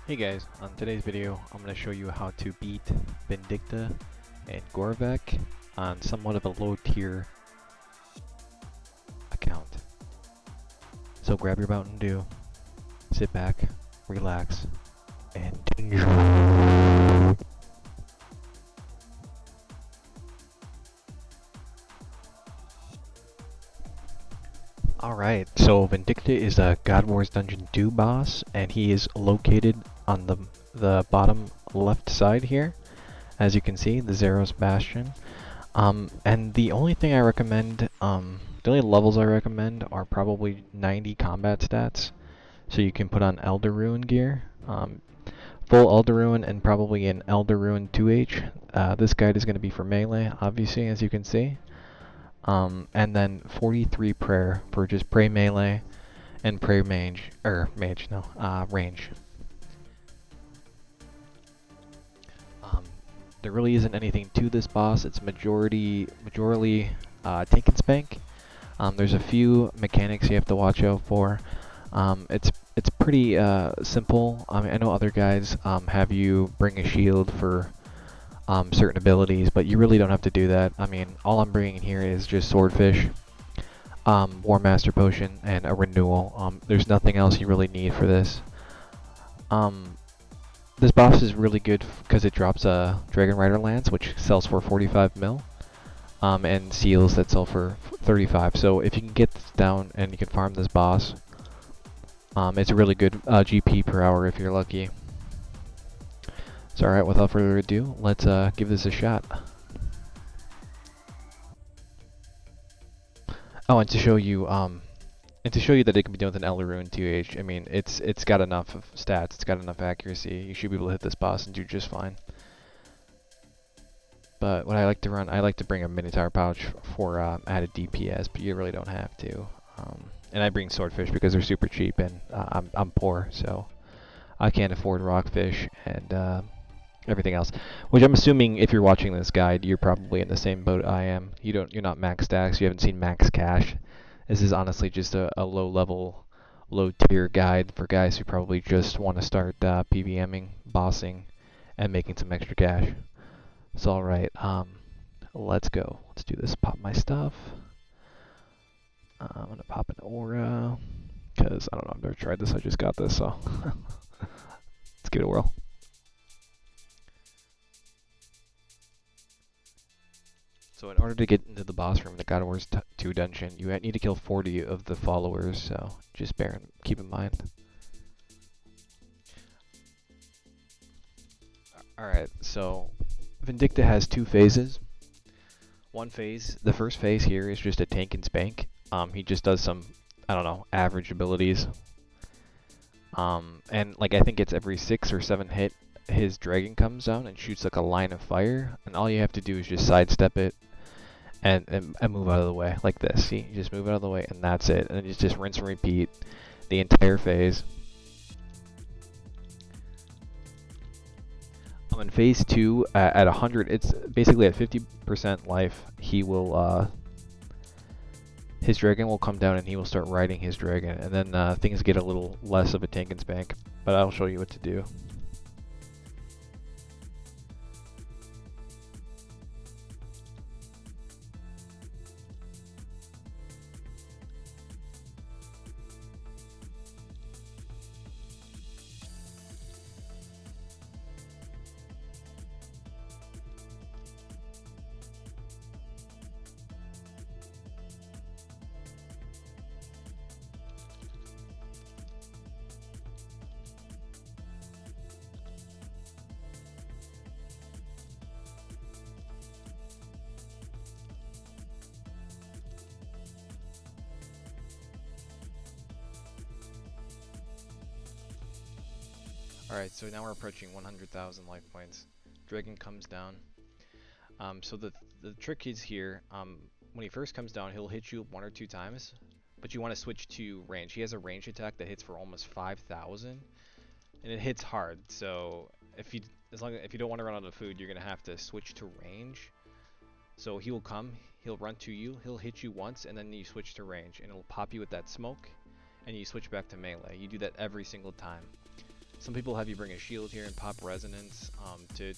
Hey guys, on today's video I'm going to show you how to beat Vindicta and Gorvek on somewhat of a low tier account. So grab your Mountain Dew, sit back, relax, and enjoy. Alright, so Vindicta is a God Wars Dungeon 2 boss, and he is located on the bottom left side here. As you can see, the Zeros Bastion. And the only thing I recommend, the only levels I recommend are probably 90 combat stats. So you can put on Elder Ruin gear. Full Elder Ruin and probably an Elder Ruin 2H. This guide is going to be for melee, obviously, as you can see. And then 43 prayer for just pray melee and pray range. There really isn't anything to this boss. It's majority tank and spank. There's a few mechanics you have to watch out for. It's pretty simple. I know other guys have you bring a shield for certain abilities, but you really don't have to do that. I mean, all I'm bringing here is just Swordfish, War Master Potion, and a Renewal. There's nothing else you really need for this. This boss is really good because it drops a Dragon Rider Lance, which sells for 45 mil, and seals that sell for 35. So if you can get this down and you can farm this boss, it's a really good GP per hour if you're lucky. So alright, without further ado, let's give this a shot. Oh, and to show you that it can be done with an Elder Ruin 2H, I mean, it's got enough of stats, it's got enough accuracy. You should be able to hit this boss and do just fine. But what I like to run, I like to bring a Minotaur pouch for added DPS, but you really don't have to. And I bring Swordfish because they're super cheap, and I'm poor, so I can't afford Rockfish and everything else. Which I'm assuming if you're watching this guide, you're probably in the same boat I am. You're not max stacks, you haven't seen max cash. This is honestly just a low-level, low-tier guide for guys who probably just want to start PVMing, bossing, and making some extra cash. So alright, let's go. Let's do this. Pop my stuff. I'm gonna pop an aura, because I don't know, I've never tried this, I just got this, so let's give it a whirl. So in order to get into the boss room in the God Wars 2 dungeon, you need to kill 40 of the followers, so just keep in mind. Alright, so Vindicta has 2 phases. One phase, the first phase here is just a tank and spank. He just does some, I don't know, average abilities. And like I think it's every 6 or 7 hit, his dragon comes down and shoots like a line of fire, and all you have to do is just sidestep it and move out of the way like this. See, you just move out of the way and that's it. And then you just rinse and repeat the entire phase. In phase 2, at 100, it's basically at 50% life. He will, his dragon will come down and he will start riding his dragon, and then things get a little less of a tank and spank. But I'll show you what to do. Alright, so now we're approaching 100,000 life points. Dragon comes down. So the trick is here, when he first comes down, he'll hit you 1 or 2 times, but you want to switch to range. He has a range attack that hits for almost 5,000, and it hits hard. So if you don't want to run out of food, you're gonna have to switch to range. So he will come, he'll run to you, he'll hit you once, and then you switch to range, and it'll pop you with that smoke, and you switch back to melee. You do that every single time. Some people have you bring a shield here and pop resonance to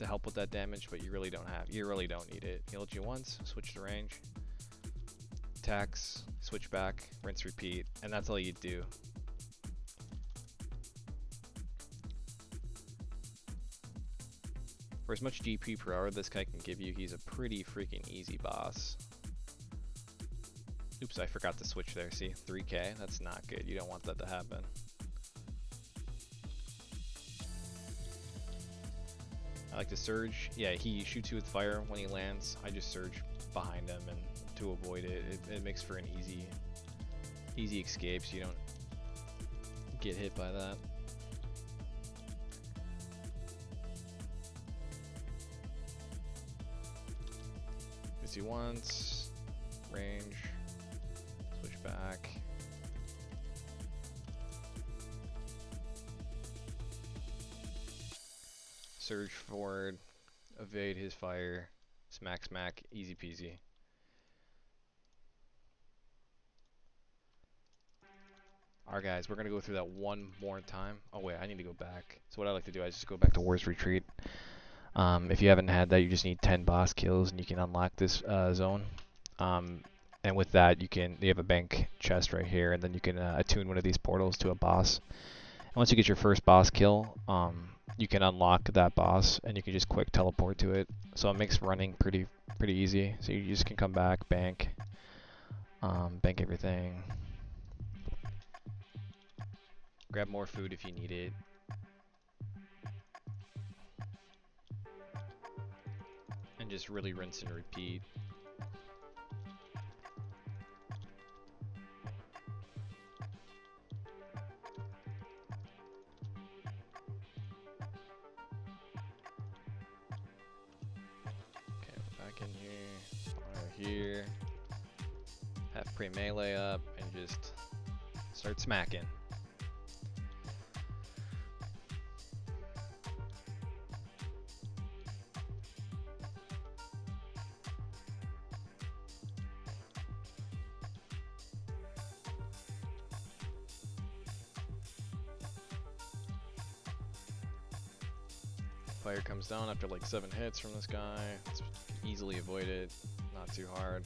help with that damage, but you really don't need it. Heal you once, switch to range, attacks, switch back, rinse, repeat, and that's all you do. For as much GP per hour this guy can give you, he's a pretty freaking easy boss. Oops, I forgot to switch there. See, 3k, that's not good. You don't want that to happen. I like to surge. Yeah, he shoots you with fire when he lands. I just surge behind him and to avoid it. It makes for an easy escape, so you don't get hit by that. Hits you once, range, switch back. Surge forward, evade his fire, smack smack, easy peasy. Alright guys, we're gonna go through that one more time. Oh wait, I need to go back. So what I like to do, I just go back to War's Retreat. If you haven't had that, you just need 10 boss kills and you can unlock this zone. And with that, you have a bank chest right here, and then you can attune one of these portals to a boss. And once you get your first boss kill, you can unlock that boss and you can just quick teleport to it. So it makes running pretty easy. So you just can come back, bank everything, grab more food if you need it. And just really rinse and repeat. Here, have pre-melee up, and just start smacking. Fire comes down after like 7 hits from this guy. It's easily avoided. Not too hard.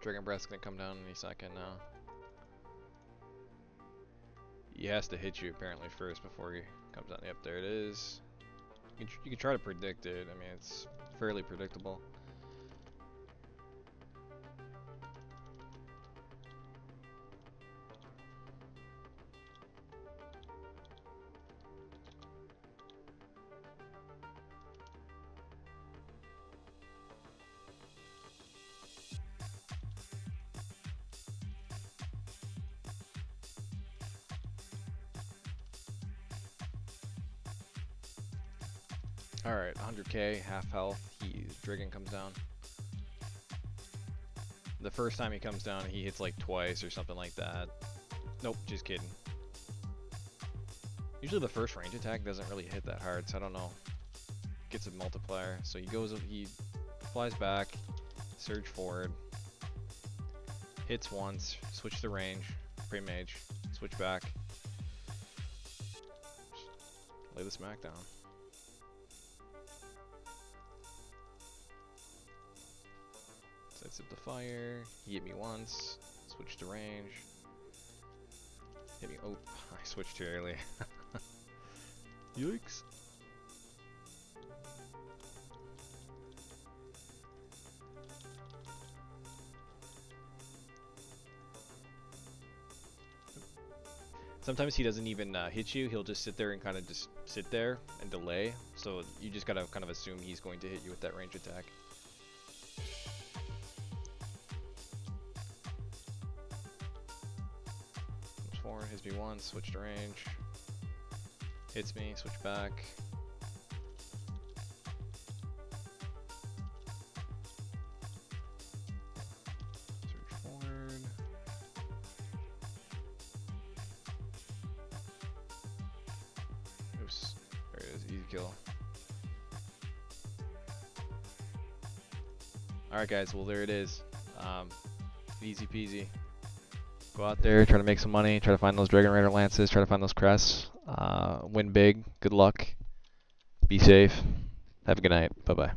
Dragon Breath's gonna come down any second now. He has to hit you apparently first before he comes down. Yep, there it is. You can try to predict it. I mean, it's fairly predictable. Alright, 100k, half health, Dragon comes down. The first time he comes down, he hits like twice or something like that. Nope, just kidding. Usually the first range attack doesn't really hit that hard, so I don't know. Gets a multiplier. So he flies back, surge forward, hits once, switch to range, pre-mage, switch back. Just lay the smack down. Sets up the fire, he hit me once, switch to range, hit me, oh, I switched too early. Yikes. Sometimes he doesn't even hit you, he'll just sit there and kind of just sit there and delay, so you just gotta kind of assume he's going to hit you with that range attack. Hits me once, switch to range. Hits me, switch back. Surge forward. Oops. overkill. Alright guys, well there it is. Easy peasy. Go out there, try to make some money, try to find those Dragon Raider Lances, try to find those crests. Win big, good luck, be safe, have a good night, bye bye.